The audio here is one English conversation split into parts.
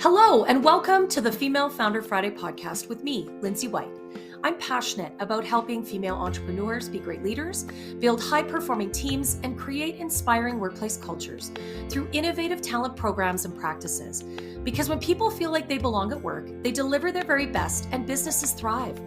Hello, and welcome to the Female Founder Friday podcast with me, Lindsay White. I'm passionate about helping female entrepreneurs be great leaders, build high-performing teams, and create inspiring workplace cultures through innovative talent programs and practices. Because when people feel like they belong at work, they deliver their very best and businesses thrive.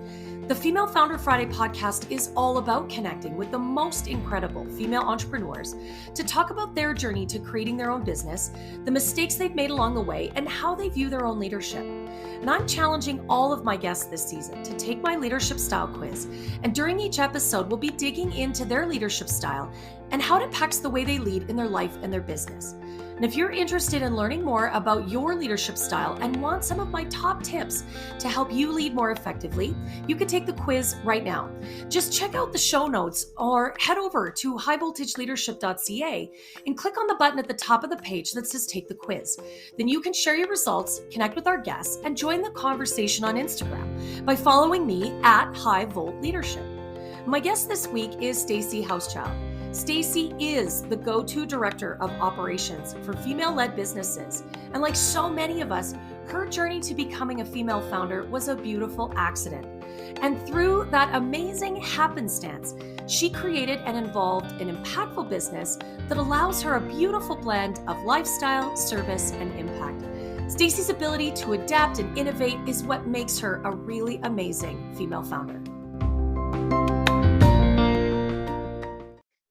The Female Founder Friday podcast is all about connecting with the most incredible female entrepreneurs to talk about their journey to creating their own business, the mistakes they've made along the way, and how they view their own leadership. And I'm challenging all of my guests this season to take my leadership style quiz. And during each episode, we'll be digging into their leadership style and how it impacts the way they lead in their life and their business. And if you're interested in learning more about your leadership style and want some of my top tips to help you lead more effectively, you can take the quiz right now. Just check out the show notes or head over to highvoltageleadership.ca and click on the button at the top of the page that says take the quiz. Then you can share your results, connect with our guests, and join the conversation on Instagram by following me at High Volt Leadership. My guest this week is Staci Hauschild. Staci is the go-to director of operations for female-led businesses. And like so many of us, her journey to becoming a female founder was a beautiful accident. And through that amazing happenstance, she created and involved an impactful business that allows her a beautiful blend of lifestyle, service, and impact. Staci's ability to adapt and innovate is what makes her a really amazing female founder.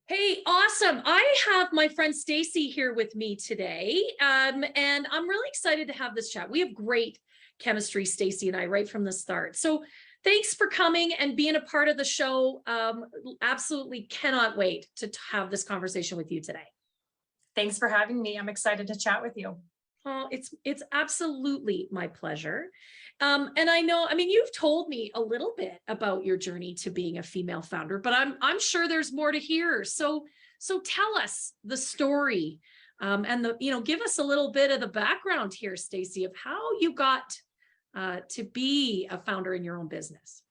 Hey, awesome. I have my friend Staci here with me today, and I'm really excited to have this chat. We have great chemistry, Staci and I, right from the start. So thanks for coming and being a part of the show. Absolutely cannot wait to have this conversation with you today. Thanks for having me. I'm excited to chat with you. Oh, it's absolutely my pleasure. And I mean, you've told me a little bit about your journey to being a female founder, but I'm sure there's more to hear. So tell us the story, and give us a little bit of the background here, Staci, of how you got to be a founder in your own business.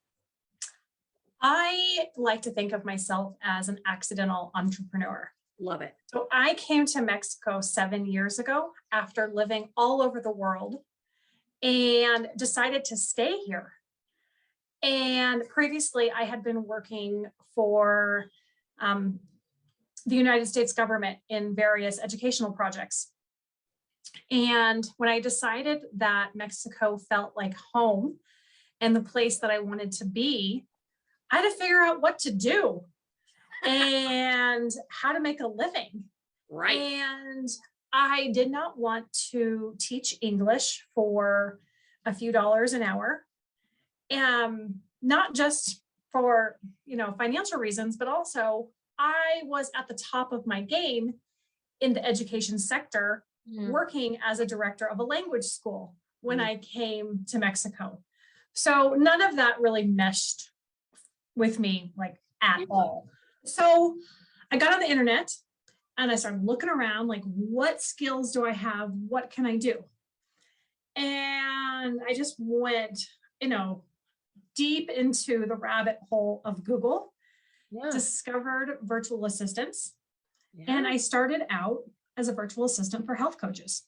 I like to think of myself as an accidental entrepreneur. Love it. So I came to Mexico 7 years ago after living all over the world and decided to stay here. And previously I had been working for the United States government in various educational projects. And when I decided that Mexico felt like home and the place that I wanted to be, I had to figure out what to do and how to make a living. Right. And I did not want to teach English for a few dollars an hour, not just for, financial reasons, but also I was at the top of my game in the education sector, working as a director of a language school when I came to Mexico. So none of that really meshed with me at all. So I got on the internet and I started looking around, what skills do I have? What can I do? And I just went, deep into the rabbit hole of Google, discovered virtual assistants. And I started out as a virtual assistant for health coaches.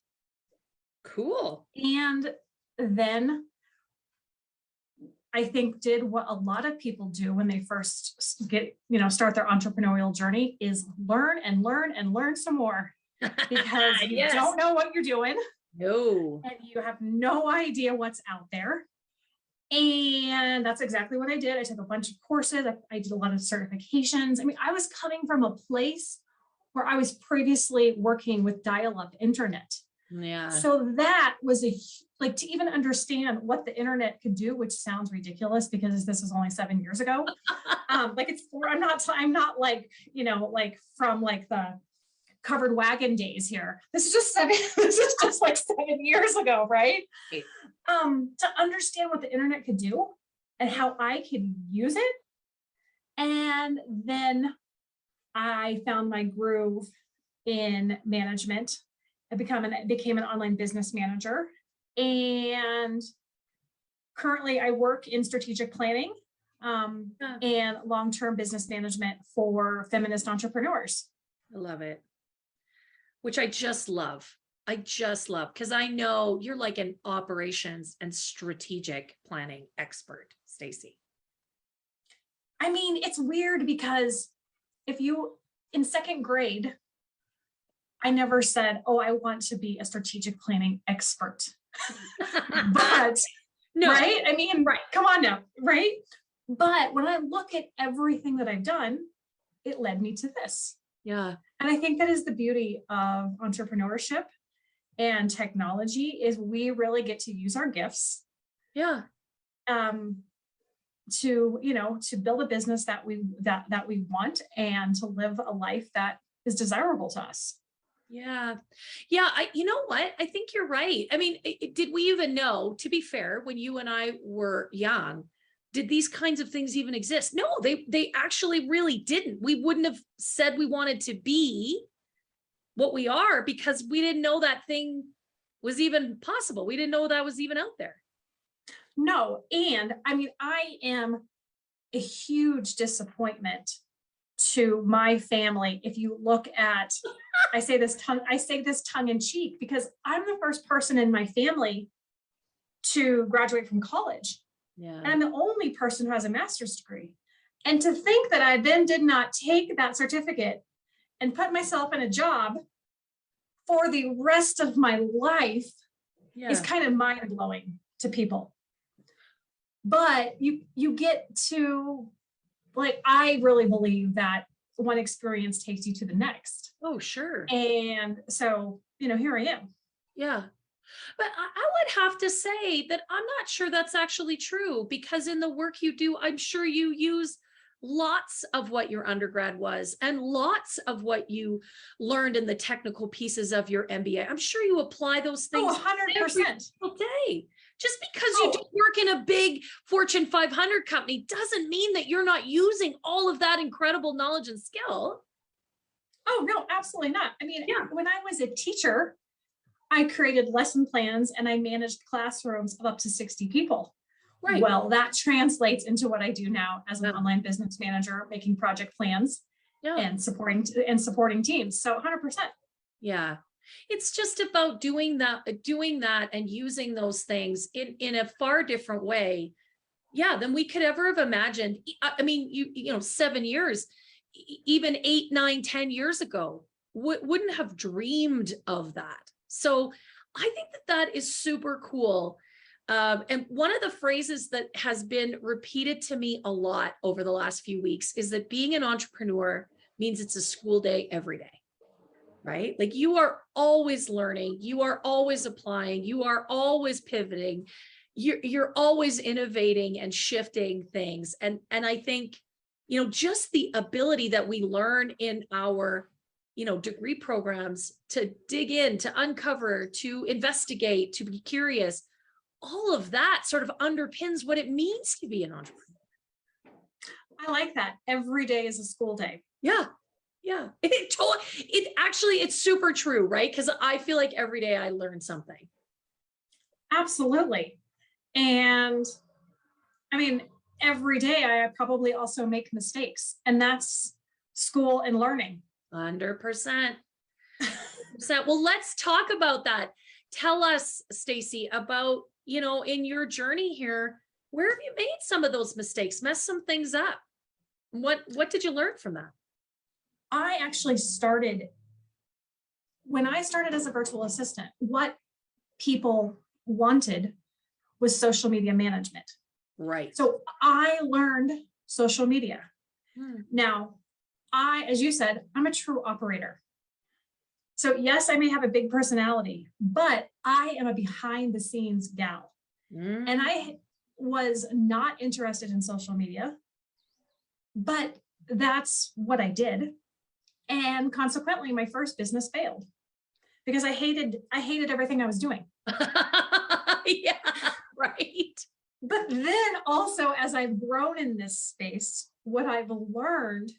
Cool. And then I think did what a lot of people do when they first start their entrepreneurial journey is learn and learn and learn some more because you don't know what you're doing. No. And you have no idea what's out there. And that's exactly what I did. I took a bunch of courses. I did a lot of certifications. I mean, I was coming from a place where I was previously working with dial-up internet. Yeah. So that was to even understand what the internet could do, which sounds ridiculous because this was only 7 years ago. I'm not from the covered wagon days here. This is just 7 years ago, right? To understand what the internet could do and how I could use it. And then I found my groove in management. I became an online business manager, and currently I work in strategic planning and long-term business management for feminist entrepreneurs. I love it. Which I just love. I just love, because I know you're like an operations and strategic planning expert, Staci. I mean, it's weird because in second grade, I never said, oh, I want to be a strategic planning expert. But, no, right? I mean, right. Come on now, right? But when I look at everything that I've done, it led me to this. Yeah. And I think that is the beauty of entrepreneurship and technology, is we really get to use our gifts. Yeah. To build a business that we want, and to live a life that is desirable to us. Yeah. Yeah. You know what? I think you're right. I mean, did we even know, to be fair, when you and I were young, did these kinds of things even exist? No, they actually really didn't. We wouldn't have said we wanted to be what we are because we didn't know that thing was even possible. We didn't know that was even out there. No. And I mean, I am a huge disappointment to my family. If you look at, I say this tongue in cheek, because I'm the first person in my family to graduate from college. Yeah. And I'm the only person who has a master's degree. And to think that I then did not take that certificate and put myself in a job for the rest of my life is kind of mind-blowing to people. But you get to, like, I really believe that one experience takes you to the next. Oh, sure. And so, here I am. Yeah. But I would have to say that I'm not sure that's actually true, because in the work you do, I'm sure you use lots of what your undergrad was and lots of what you learned in the technical pieces of your MBA. I'm sure you apply those things 100%. every single day. Just because you don't work in a big Fortune 500 company doesn't mean that you're not using all of that incredible knowledge and skill. Oh, no, absolutely not. I mean, when I was a teacher, I created lesson plans and I managed classrooms of up to 60 people. Right. Well, that translates into what I do now as an online business manager, making project plans and supporting teams. So 100%. Yeah. It's just about doing that and using those things in a far different way. Yeah, than we could ever have imagined. I mean, you know, 7 years, even 8, 9, 10 years ago, wouldn't have dreamed of that. So I think that is super cool. And one of the phrases that has been repeated to me a lot over the last few weeks is that being an entrepreneur means it's a school day every day, right? Like, you are always learning, you are always applying, you are always pivoting, you're always innovating and shifting things. And I think, you know, just the ability that we learn in our, you know, degree programs to dig in, to uncover, to investigate, to be curious, all of that sort of underpins what it means to be an entrepreneur. I like that. Every day is a school day. Yeah. Yeah. It's super true, right? Because I feel like every day I learn something. Absolutely. And I mean, every day I probably also make mistakes, and that's school and learning. 100%. Well, let's talk about that. Tell us, Staci, about, you know, in your journey here, where have you made some of those mistakes, messed some things up? What did you learn from that? I actually when I started as a virtual assistant, what people wanted was social media management. Right. So I learned social media. Now, as you said, I'm a true operator. So yes, I may have a big personality, but I am a behind the scenes gal. And I was not interested in social media, but that's what I did. And consequently, my first business failed because I hated everything I was doing. Yeah, right. But then also, as I've grown in this space, what I've learned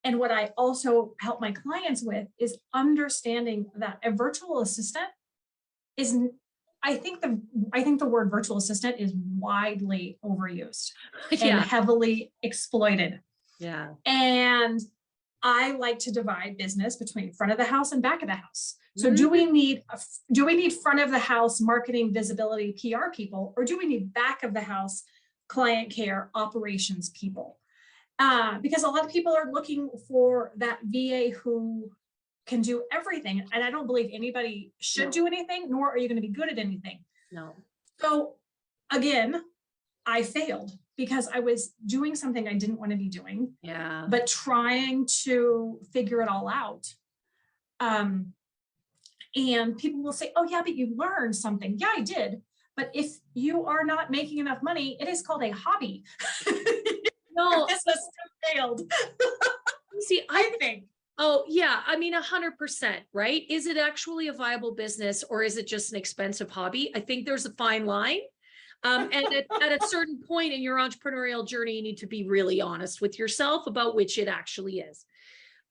and what I also help my clients with is understanding that a virtual assistant is, I think the word virtual assistant is widely overused and heavily exploited. Yeah. And I like to divide business between front of the house and back of the house. So do we need front of the house marketing, visibility, PR people, or do we need back of the house client care operations people? Because a lot of people are looking for that VA who can do everything. And I don't believe anybody should do anything, nor are you going to be good at anything. No. So again, I failed because I was doing something I didn't want to be doing, but trying to figure it all out. And people will say, oh yeah, but you learned something. Yeah, I did. But if you are not making enough money, it is called a hobby. No, business failed. See, I think. Oh yeah, I mean 100%, right? Is it actually a viable business or is it just an expensive hobby? I think there's a fine line. And at a certain point in your entrepreneurial journey, you need to be really honest with yourself about which it actually is.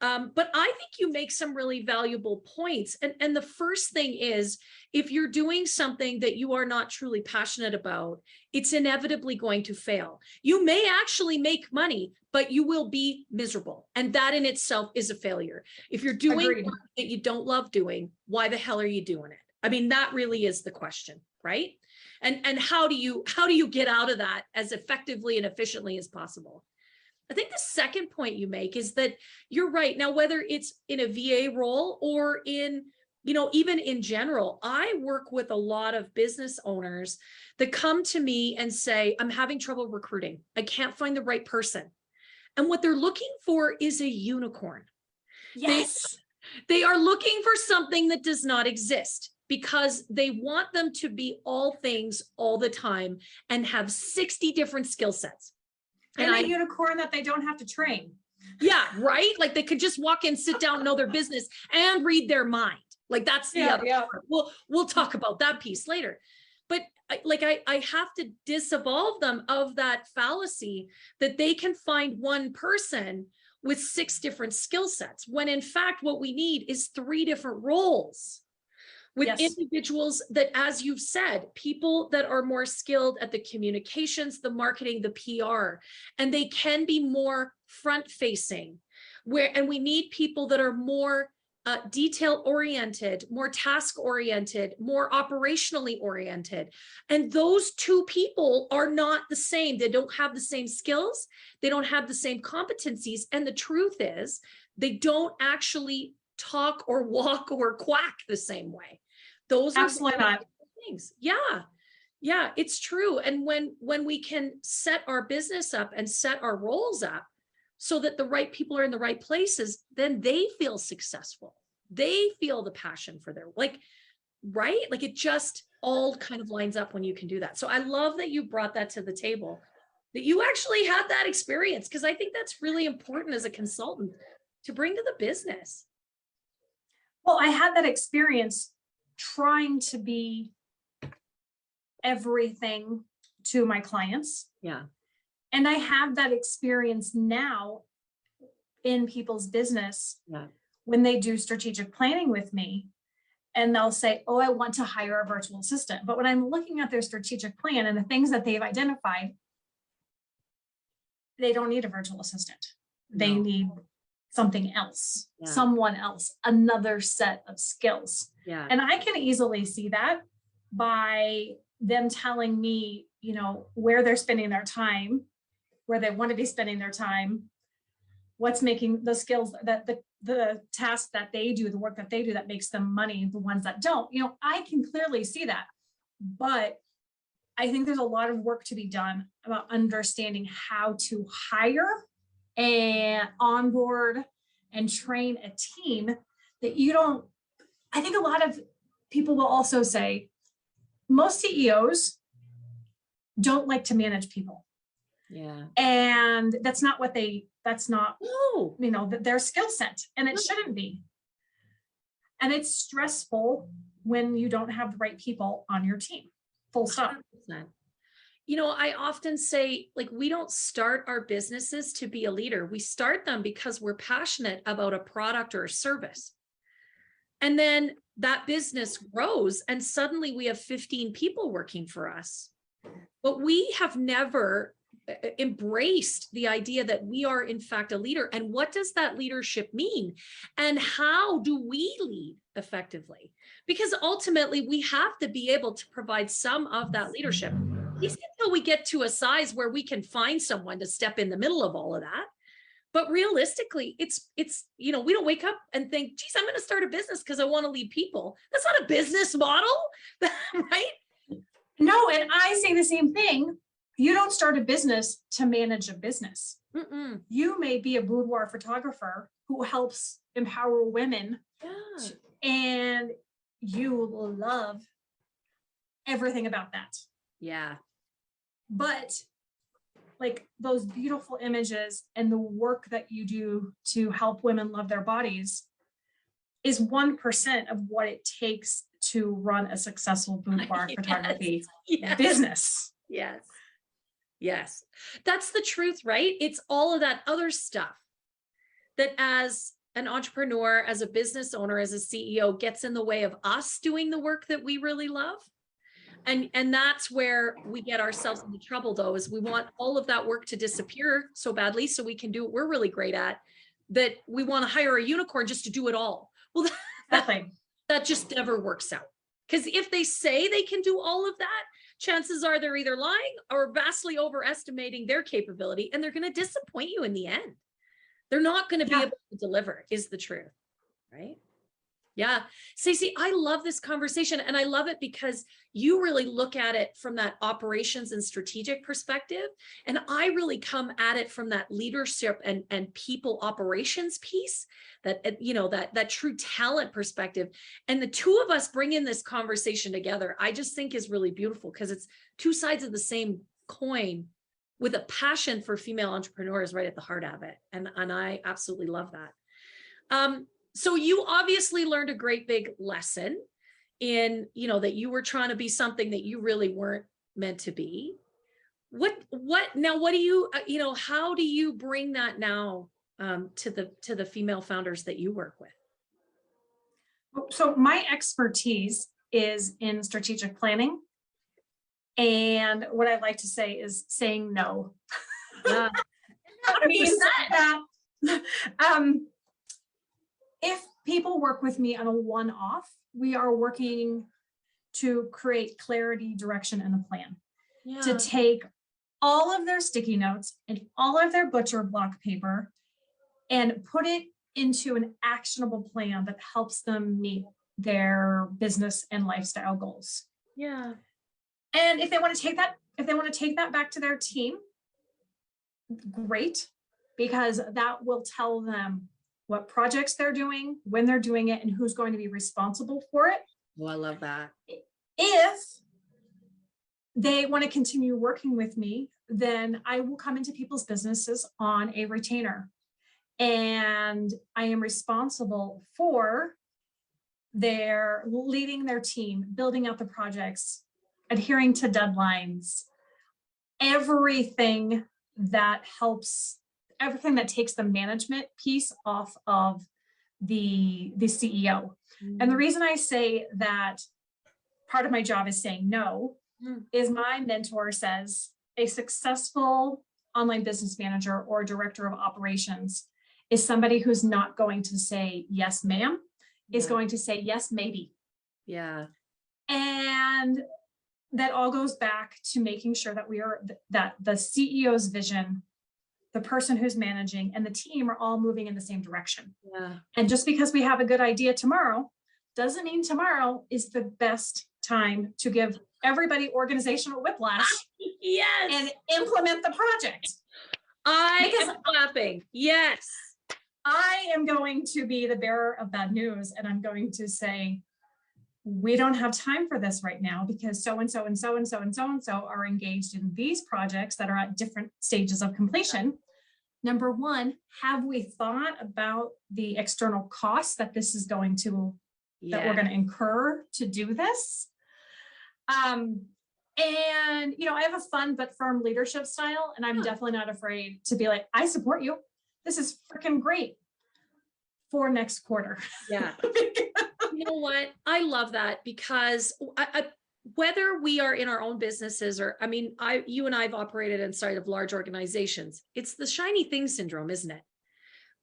But I think you make some really valuable points. And the first thing is, if you're doing something that you are not truly passionate about, it's inevitably going to fail. You may actually make money, but you will be miserable. And that in itself is a failure. If you're doing work that you don't love doing, why the hell are you doing it? I mean, that really is the question, right? And how do you get out of that as effectively and efficiently as possible? I think the second point you make is that you're right. Now, whether it's in a VA role or in, even in general, I work with a lot of business owners that come to me and say, I'm having trouble recruiting. I can't find the right person. And what they're looking for is a unicorn. Yes. They are looking for something that does not exist, because they want them to be all things all the time and have 60 different skill sets. And a unicorn that they don't have to train. Yeah, right? Like they could just walk in, sit down, know their business, and read their mind. Like that's the other part. We'll talk about that piece later. But I have to disevolve them of that fallacy that they can find one person with 6 different skill sets, when in fact what we need is 3 different roles. With individuals that, as you've said, people that are more skilled at the communications, the marketing, the PR, and they can be more front facing, and we need people that are more detail oriented, more task oriented, more operationally oriented. And those 2 people are not the same. They don't have the same skills. They don't have the same competencies. And the truth is, they don't actually talk or walk or quack the same way. Those are absolutely not things. Yeah, it's true. And when we can set our business up and set our roles up so that the right people are in the right places, then they feel successful. They feel the passion for their, right? Like it just all kind of lines up when you can do that. So I love that you brought that to the table, that you actually had that experience, because I think that's really important as a consultant to bring to the business. Well, I had that experience trying to be everything to my clients. Yeah. And I have that experience now in people's business when they do strategic planning with me, and they'll say, oh, I want to hire a virtual assistant. But when I'm looking at their strategic plan and the things that they've identified, they don't need a virtual assistant. They need something else, someone else, another set of skills. Yeah. And I can easily see that by them telling me, where they're spending their time, where they want to be spending their time, what's making the skills that the tasks that they do, the work that they do that makes them money, the ones that don't, I can clearly see that. But I think there's a lot of work to be done about understanding how to hire and onboard and train a team that you don't. I think a lot of people will also say most CEOs don't like to manage people. Yeah. And that's not their skill set, and it shouldn't be. And it's stressful when you don't have the right people on your team. Full stop. 100%. I often say, we don't start our businesses to be a leader. We start them because we're passionate about a product or a service. And then that business grows, and suddenly we have 15 people working for us. But we have never embraced the idea that we are in fact a leader. And what does that leadership mean? And how do we lead effectively? Because ultimately we have to be able to provide some of that leadership, at least until we get to a size where we can find someone to step in the middle of all of that. But realistically, it's, we don't wake up and think, geez, I'm going to start a business because I want to lead people. That's not a business model, right? No, and I say the same thing. You don't start a business to manage a business. You may be a boudoir photographer who helps empower women, and you will love everything about that. Yeah. But like those beautiful images and the work that you do to help women love their bodies is 1% of what it takes to run a successful boudoir photography business. Yes. That's the truth, right? It's all of that other stuff that as an entrepreneur, as a business owner, as a CEO gets in the way of us doing the work that we really love. And that's where we get ourselves into trouble, though, is we want all of that work to disappear so badly so we can do what we're really great at, that we want to hire a unicorn just to do it all. Well, that just never works out. Because if they say they can do all of that, chances are they're either lying or vastly overestimating their capability, and they're going to disappoint you in the end. They're not going to be able to deliver, is the truth, right? Yeah. Staci, I love this conversation, and I love it because you really look at it from that operations and strategic perspective. And I really come at it from that leadership and people operations piece, that, that true talent perspective. And the two of us bring in this conversation together, I just think is really beautiful because it's two sides of the same coin with a passion for female entrepreneurs right at the heart of it. And I absolutely love that. So you obviously learned a great big lesson in, that you were trying to be something that you really weren't meant to be. What do you, how do you bring that now to the female founders that you work with? So my expertise is in strategic planning. And what I like to say is saying no. That means that. If people work with me on a one-off, we are working to create clarity, direction, and a plan. To take all of their sticky notes and all of their butcher block paper and put it into an actionable plan that helps them meet their business and lifestyle goals. Yeah. And if they want to take that back to their team, great, because that will tell them what projects they're doing, when they're doing it, and who's going to be responsible for it. Oh, I love that. If they want to continue working with me, then I will come into people's businesses on a retainer. And I am responsible for their leading their team, building out the projects, adhering to deadlines, everything that takes the management piece off of the CEO. And the reason I say that part of my job is saying no is my mentor says a successful online business manager or director of operations is somebody who's not going to say yes, ma'am, is going to say yes, maybe. Yeah. And that all goes back to making sure that the CEO's vision, the person who's managing, and the team are all moving in the same direction. Yeah. And just because we have a good idea tomorrow doesn't mean tomorrow is the best time to give everybody organizational whiplash and implement the project. I am clapping. Yes. I am going to be the bearer of bad news, and I'm going to say, we don't have time for this right now because so-and-so and so-and-so and so-and-so are engaged in these projects that are at different stages of completion. Number one, have we thought about the external costs that this is going to, that we're going to incur to do this? And, I have a fun but firm leadership style, and I'm definitely not afraid to be like, I support you. This is freaking great for next quarter. Yeah. You know what? I love that because whether we are in our own businesses or, I mean, you and I have operated inside of large organizations. It's the shiny thing syndrome, isn't it?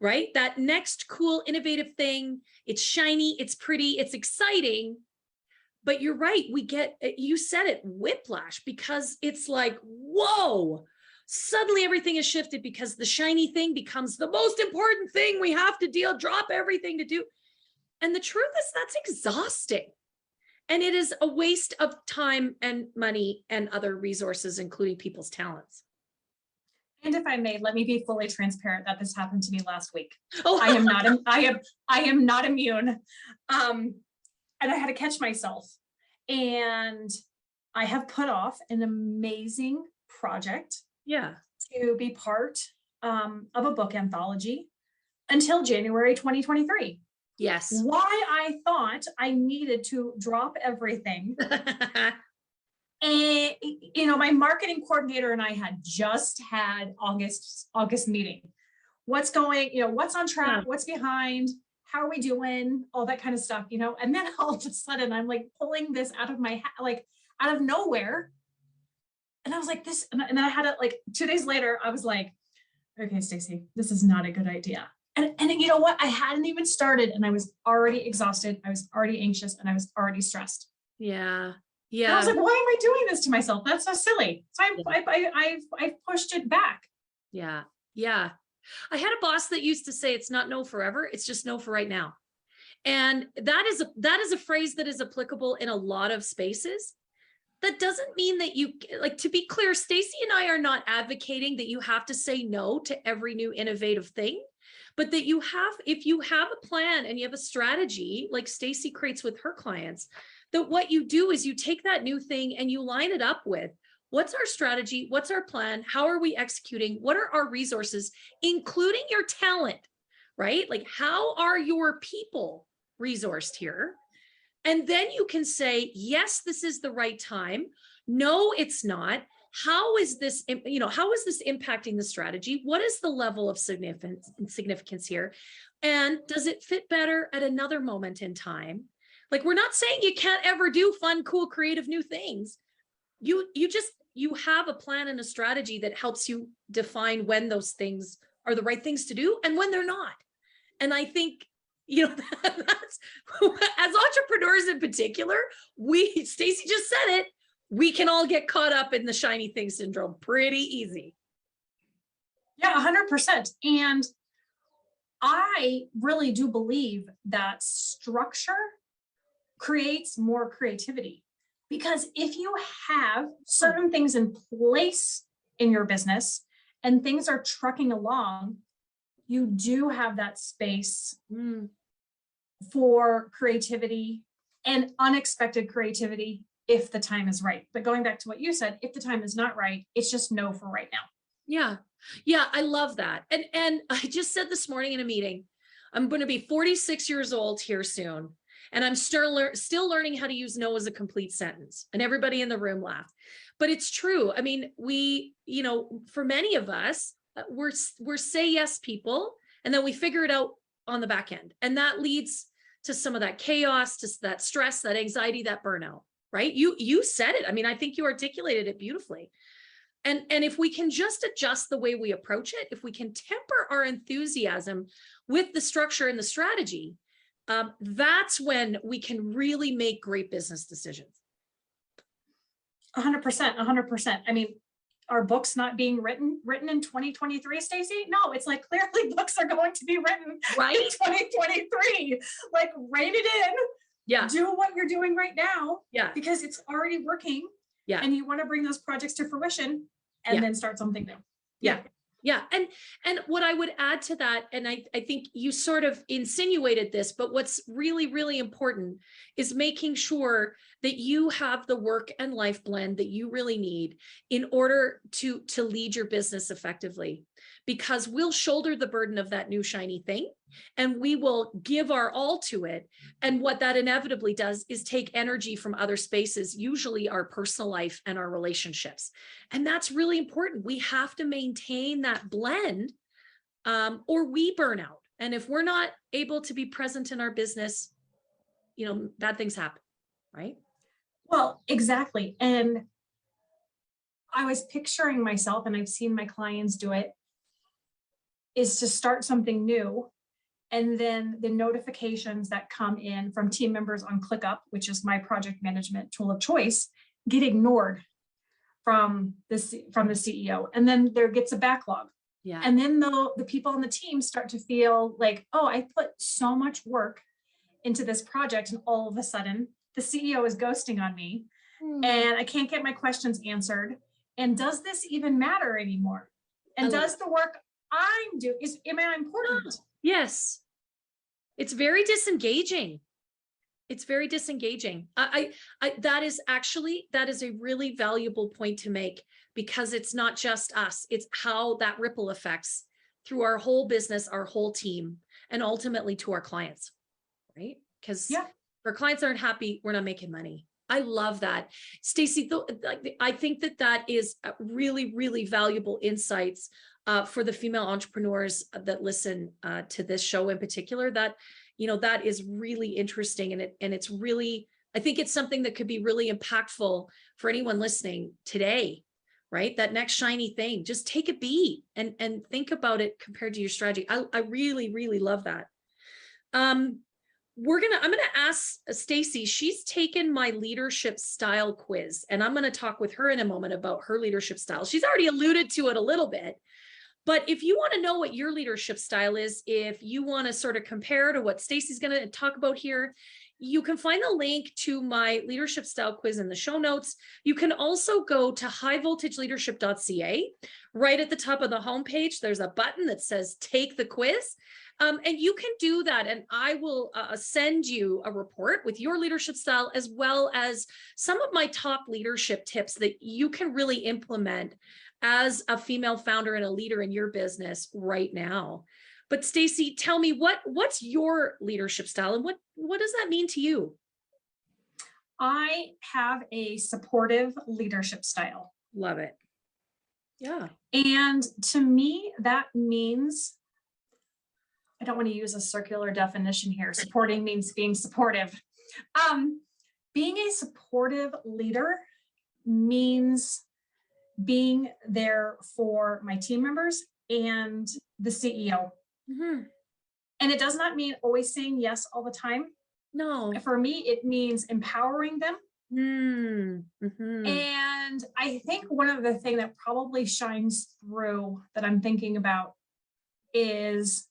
Right? That next cool, innovative thing. It's shiny, it's pretty, it's exciting. But you're right. We get, you said it, whiplash, because it's like, whoa, suddenly everything is shifted because the shiny thing becomes the most important thing. We have to drop everything to do. And the truth is that's exhausting. And it is a waste of time and money and other resources, including people's talents. And if I may, let me be fully transparent that this happened to me last week. Oh, I am not immune. And I had to catch myself. And I have put off an amazing project to be part of a book anthology until January 2023. Yes. Why I thought I needed to drop everything. And, you know, my marketing coordinator and I had just had August meeting. What's going, you know, what's on track, what's behind, how are we doing, all that kind of stuff, you know, and then all of a sudden I'm like pulling this out of my hat, like out of nowhere. And I was like, this, and then I had it like 2 days later, I was like, okay, Staci, this is not a good idea. And you know what? I hadn't even started and I was already exhausted. I was already anxious and I was already stressed. Yeah. Yeah. And I was like, why am I doing this to myself? That's so silly. So I've pushed it back. Yeah. Yeah. I had a boss that used to say, it's not no forever. It's just no for right now. And that is a phrase that is applicable in a lot of spaces. That doesn't mean that you, like, to be clear, Staci and I are not advocating that you have to say no to every new innovative thing, but that you have, if you have a plan and you have a strategy like Staci creates with her clients, that what you do is you take that new thing and you line it up with what's our strategy, what's our plan, how are we executing, what are our resources, including your talent, right? Like, how are your people resourced here? And then you can say, yes, this is the right time. No, it's not. How is this, you know, how is this impacting the strategy? What is the level of significance here? And does it fit better at another moment in time? Like, we're not saying you can't ever do fun, cool, creative new things. You have a plan and a strategy that helps you define when those things are the right things to do and when they're not. And I think, you know, that's, as entrepreneurs in particular, Staci just said it, we can all get caught up in the shiny thing syndrome pretty easy. Yeah, 100%. And I really do believe that structure creates more creativity, because if you have certain things in place in your business and things are trucking along, you do have that space for creativity and unexpected creativity if the time is right. But going back to what you said, if the time is not right, it's just no for right now. Yeah. Yeah. I love that. And I just said this morning in a meeting, I'm going to be 46 years old here soon. And I'm still learning how to use no as a complete sentence. And everybody in the room laughed. But it's true. I mean, we, you know, for many of us, we're say yes people, and then we figure it out on the back end. And that leads to some of that chaos, to that stress, that anxiety, that burnout, right? You said it. I mean, I think you articulated it beautifully. And if we can just adjust the way we approach it, if we can temper our enthusiasm with the structure and the strategy, that's when we can really make great business decisions. 100%, 100%. I mean, are books not being written in 2023, Staci? No, it's like clearly books are going to be written right in 2023. Like, rein it in. Yeah. Do what you're doing right now. Yeah. Because it's already working. Yeah. And you want to bring those projects to fruition and then start something new. Yeah. Yeah. And what I would add to that, and I think you sort of insinuated this, but what's really, really important is making sure that you have the work and life blend that you really need in order to lead your business effectively, because we'll shoulder the burden of that new shiny thing and we will give our all to it. And what that inevitably does is take energy from other spaces, usually our personal life and our relationships. And that's really important. We have to maintain that blend or we burn out. And if we're not able to be present in our business, you know, bad things happen, right? Well, exactly. And I was picturing myself, and I've seen my clients do it, is to start something new. And then the notifications that come in from team members on ClickUp, which is my project management tool of choice, get ignored from the CEO. And then there gets a backlog. Yeah. And then the people on the team start to feel like, oh, I put so much work into this project, and all of a sudden the CEO is ghosting on me, and I can't get my questions answered. And does this even matter anymore? And does the work I'm doing, am I important? Yes. It's very disengaging. It's very disengaging. That is a really valuable point to make, because it's not just us. It's how that ripple affects through our whole business, our whole team, and ultimately to our clients, right? Because if our clients aren't happy, we're not making money. I love that. Staci, I think that is really, really valuable insights for the female entrepreneurs that listen to this show in particular. That, that is really interesting. And it's really, I think it's something that could be really impactful for anyone listening today, right? That next shiny thing, just take a beat and think about it compared to your strategy. I really, really love that. I'm going to ask Staci. She's taken my leadership style quiz, and I'm going to talk with her in a moment about her leadership style. She's already alluded to it a little bit, but if you want to know what your leadership style is, if you want to sort of compare to what Staci's going to talk about here, you can find the link to my leadership style quiz in the show notes. You can also go to highvoltageleadership.ca. Right at the top of the homepage, there's a button that says take the quiz. And you can do that, and I will send you a report with your leadership style, as well as some of my top leadership tips that you can really implement as a female founder and a leader in your business right now. But Staci, tell me, what's your leadership style, and what does that mean to you? I have a supportive leadership style. Love it. Yeah. And to me, that means, I don't want to use a circular definition here. Supporting means being supportive. Being a supportive leader means being there for my team members and the CEO. Mm-hmm. And it does not mean always saying yes all the time. No. For me, it means empowering them. Mm-hmm. And I think one of the things that probably shines through that I'm thinking about is,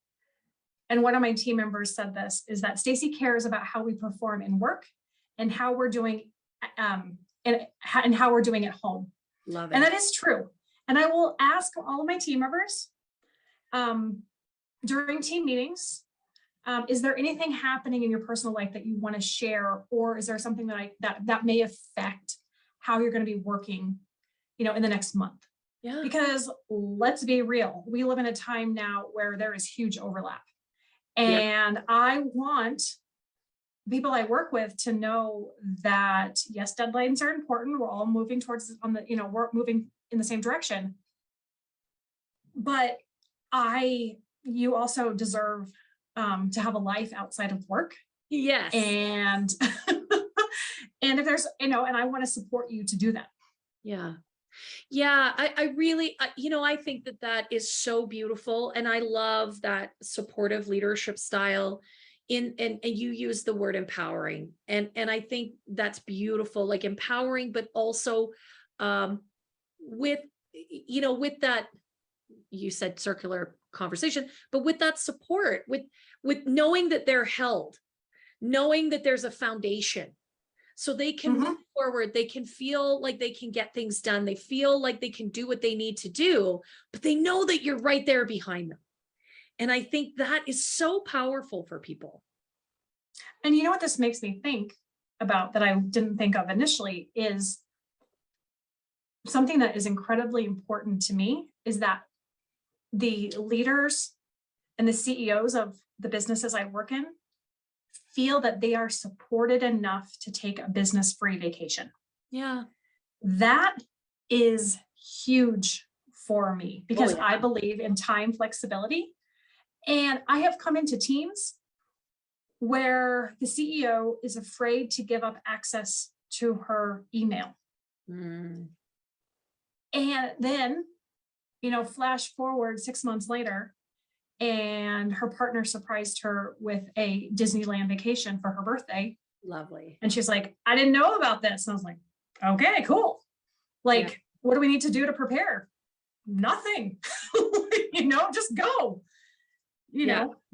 and one of my team members said this, is that Staci cares about how we perform in work and how we're doing and how we're doing at home. Love it. And that is true. And I will ask all of my team members during team meetings, is there anything happening in your personal life that you want to share, or is there something that may affect how you're going to be working, in the next month? Yeah. Because let's be real, we live in a time now where there is huge overlap. And I want people I work with to know that, yes, deadlines are important. We're all moving towards we're moving in the same direction. But you also deserve to have a life outside of work. Yes. And and if there's, and I want to support you to do that. Yeah. Yeah, I really, I think that is so beautiful. And I love that supportive leadership style and you use the word empowering. And I think that's beautiful, like empowering, but also with that, you said circular conversation, but with that support, with knowing that they're held, knowing that there's a foundation. So they can move forward, they can feel like they can get things done, they feel like they can do what they need to do, but they know that you're right there behind them. And I think that is so powerful for people. And you know what this makes me think about that I didn't think of initially is something that is incredibly important to me, is that the leaders and the CEOs of the businesses I work in feel that they are supported enough to take a business-free vacation. Yeah. That is huge for me, because I believe in time flexibility. And I have come into teams where the CEO is afraid to give up access to her email. Mm. And then, flash forward 6 months later, and her partner surprised her with a Disneyland vacation for her birthday. Lovely. And she's like, I didn't know about this. And I was like, okay, cool. Like, what do we need to do to prepare? Nothing. Just go.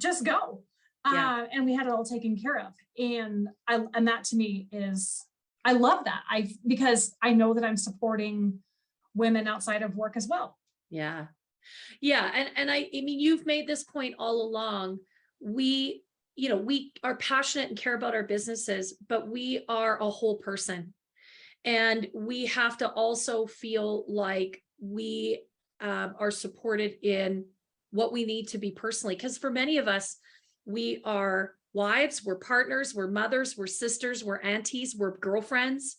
Just go. And we had it all taken care of. And that to me is, I love that. Because I know that I'm supporting women outside of work as well. Yeah. Yeah. And I mean, you've made this point all along. We are passionate and care about our businesses, but we are a whole person. And we have to also feel like we are supported in what we need to be personally. Because for many of us, we are wives, we're partners, we're mothers, we're sisters, we're aunties, we're girlfriends.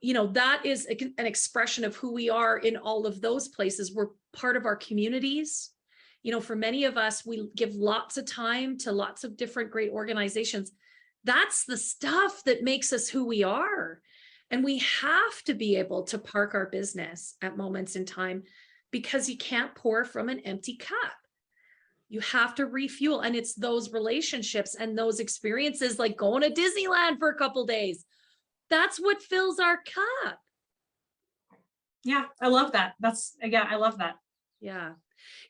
That is an expression of who we are in all of those places. We're part of our communities. For many of us, we give lots of time to lots of different great organizations. That's the stuff that makes us who we are. And we have to be able to park our business at moments in time, because you can't pour from an empty cup. You have to refuel. And it's those relationships and those experiences, like going to Disneyland for a couple days. That's what fills our cup. Yeah, I love that. I love that. Yeah.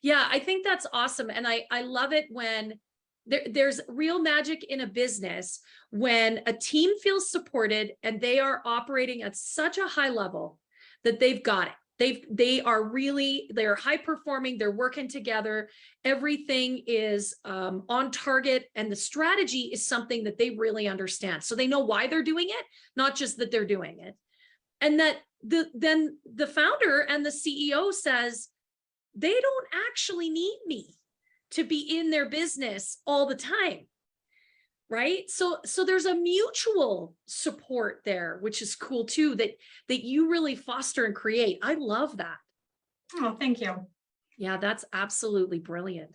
Yeah, I think that's awesome. And I love it when there's real magic in a business when a team feels supported and they are operating at such a high level that they've got it. They're high performing, they're working together. Everything is on target, and the strategy is something that they really understand. So they know why they're doing it, not just that they're doing it. And that then the founder and the CEO says, they don't actually need me to be in their business all the time. Right. So there's a mutual support there, which is cool too, that you really foster and create. I love that. Oh, thank you. Yeah, that's absolutely brilliant.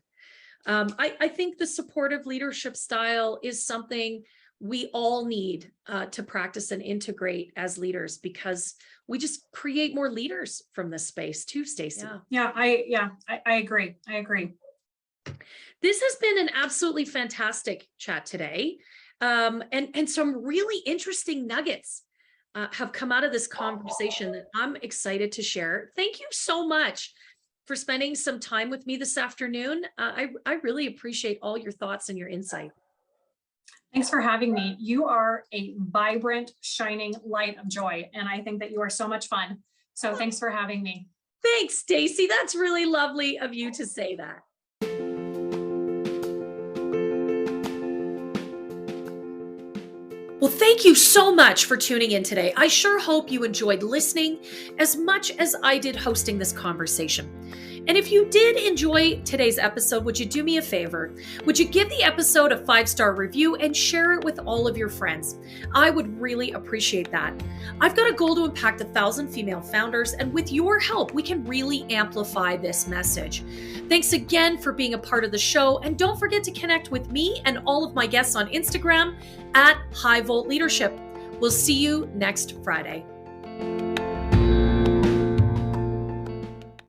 I think the supportive leadership style is something we all need to practice and integrate as leaders, because we just create more leaders from this space too, Staci. I agree. I agree. This has been an absolutely fantastic chat today. And some really interesting nuggets have come out of this conversation that I'm excited to share. Thank you so much for spending some time with me this afternoon. I really appreciate all your thoughts and your insight. Thanks for having me. You are a vibrant, shining light of joy, and I think that you are so much fun. So thanks for having me. Thanks, Staci. That's really lovely of you to say that. Well, thank you so much for tuning in today. I sure hope you enjoyed listening as much as I did hosting this conversation. And if you did enjoy today's episode, would you do me a favor? Would you give the episode a 5-star review and share it with all of your friends? I would really appreciate that. I've got a goal to impact 1,000 female founders, and with your help, we can really amplify this message. Thanks again for being a part of the show, and don't forget to connect with me and all of my guests on Instagram at High Volt Leadership. We'll see you next Friday.